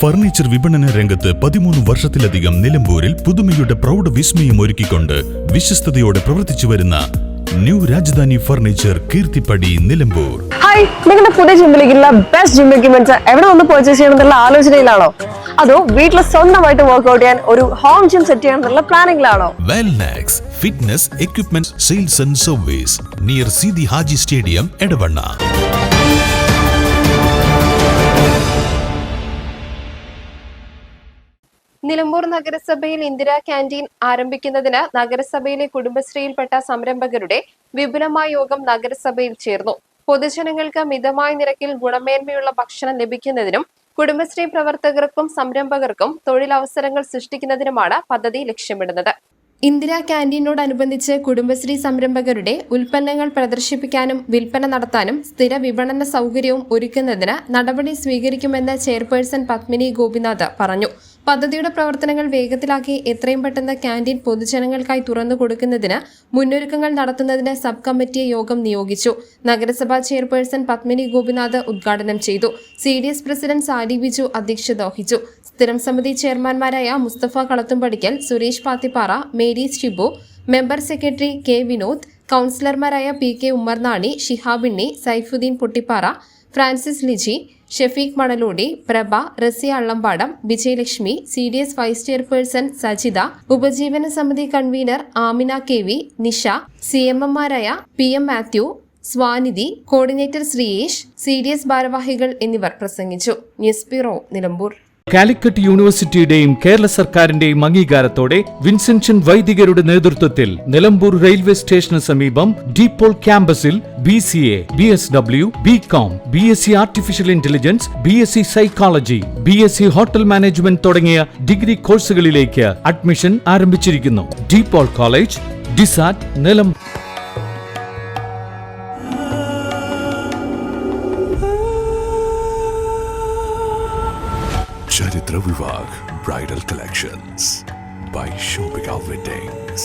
Furniture വിപണന രംഗത്ത് 13 വർഷത്തിലധികം നിലമ്പൂരിൽ പുതുമയുടെ പ്രൗഢ വിസ്മയം ഒരുക്കിക്കൊണ്ട് വിശ്വസ്തയോടെ പ്രവർത്തിച്ചു വരുന്ന new Rajadhani furniture Keerthippadi Nilambur. Hi, നിങ്ങളുടെ പുതിയ ജിമ്മിലേക്കുള്ള ബെസ്റ്റ് ജിം എക്യുപ്മെന്റ്സ് എവിടെ വന്ന് പർച്ചേസ് ചെയ്യണമെന്നുള്ള ആലോചനയിലാണോ? അതോ വീട്ടിൽ സ്വന്തമായിട്ട് വർക്ക്ഔട്ട് ചെയ്യാൻ ഒരു ഹോം ജിം സെറ്റ് ചെയ്യാനുള്ള പ്ലാനിംഗിലാണോ? Wellnex fitness equipment sales and service near Sidi Haji stadium Edavanna. Nilambur നഗരസഭയിൽ ഇന്ദിരാ ക്യാന്റീൻ ആരംഭിക്കുന്നതിന് നഗരസഭയിലെ കുടുംബശ്രീയിൽപ്പെട്ട സംരംഭകരുടെ വിപുലമായ യോഗം നഗരസഭയിൽ ചേർന്നു. പൊതുജനങ്ങൾക്ക് മിതമായ നിരക്കിൽ ഗുണമേന്മയുള്ള ഭക്ഷണം ലഭിക്കുന്നതിനും കുടുംബശ്രീ പ്രവർത്തകർക്കും സംരംഭകർക്കും തൊഴിലവസരങ്ങൾ സൃഷ്ടിക്കുന്നതിനുമാണ് പദ്ധതി ലക്ഷ്യമിടുന്നത്. ഇന്ദിരാ ക്യാന്റീനോടനുബന്ധിച്ച് കുടുംബശ്രീ സംരംഭകരുടെ ഉൽപ്പന്നങ്ങൾ പ്രദർശിപ്പിക്കാനും വിൽപ്പന നടത്താനും സ്ഥിര വിപണന സൗകര്യവും ഒരുക്കുന്നതിന് നടപടി സ്വീകരിക്കുമെന്ന് ചെയർപേഴ്സൺ പത്മിനി ഗോപിനാഥ് പറഞ്ഞു. പദ്ധതിയുടെ പ്രവർത്തനങ്ങൾ വേഗത്തിലാക്കി എത്രയും പെട്ടെന്ന് ക്യാന്റീൻ പൊതുജനങ്ങൾക്കായി തുറന്നു കൊടുക്കുന്നതിന് മുന്നൊരുക്കങ്ങൾ നടത്തുന്നതിന് സബ് കമ്മിറ്റിയെ യോഗം നിയോഗിച്ചു. നഗരസഭാ ചെയർപേഴ്സൺ പത്മിനി ഗോപിനാഥ് ഉദ്ഘാടനം ചെയ്തു. CDS പ്രസിഡന്റ് സാലി ബിജു അധ്യക്ഷത വഹിച്ചു. സ്ഥിരം സമിതി ചെയർമാൻമാരായ Mustafa Kalathumpadikkal, Suresh Pathippara, Mary Shibu, member secretary K Vinod, കൌൺസിലർമാരായ PK Ummarnani, Shihabinni, Saifuddeen Pottippara, Francis Liji, Shefeeq Manalodi, Prabha, Raziya Allambadam, Vijayalakshmi, CDS vice chairperson Sajitha, ഉപജീവന സമിതി കൺവീനർ ആമിന KV, നിഷ, CMമാരായ PM Mathew, Swanidhi, coordinator Sreeyesh, CDS ഭാരവാഹികൾ എന്നിവർ പ്രസംഗിച്ചു. News bureau, Nilambur. കാലിക്കറ്റ് യൂണിവേഴ്സിറ്റിയുടെയും കേരള സർക്കാരിന്റെയും അംഗീകാരത്തോടെ വിൻസെൻഷൻ വൈദികരുടെ നേതൃത്വത്തിൽ നിലമ്പൂർ റെയിൽവേ സ്റ്റേഷന് സമീപം ഡീപോൾ ക്യാമ്പസിൽ BCA, BSW, BCom, BSc artificial intelligence, BSc psychology, BSc hotel management തുടങ്ങിയ ഡിഗ്രി കോഴ്സുകളിലേക്ക് അഡ്മിഷൻ ആരംഭിച്ചിരിക്കുന്നു. DePaul college, DiSAT, Nilambur. Charitra Vivag Bridal Collections by Shobhika Weddings.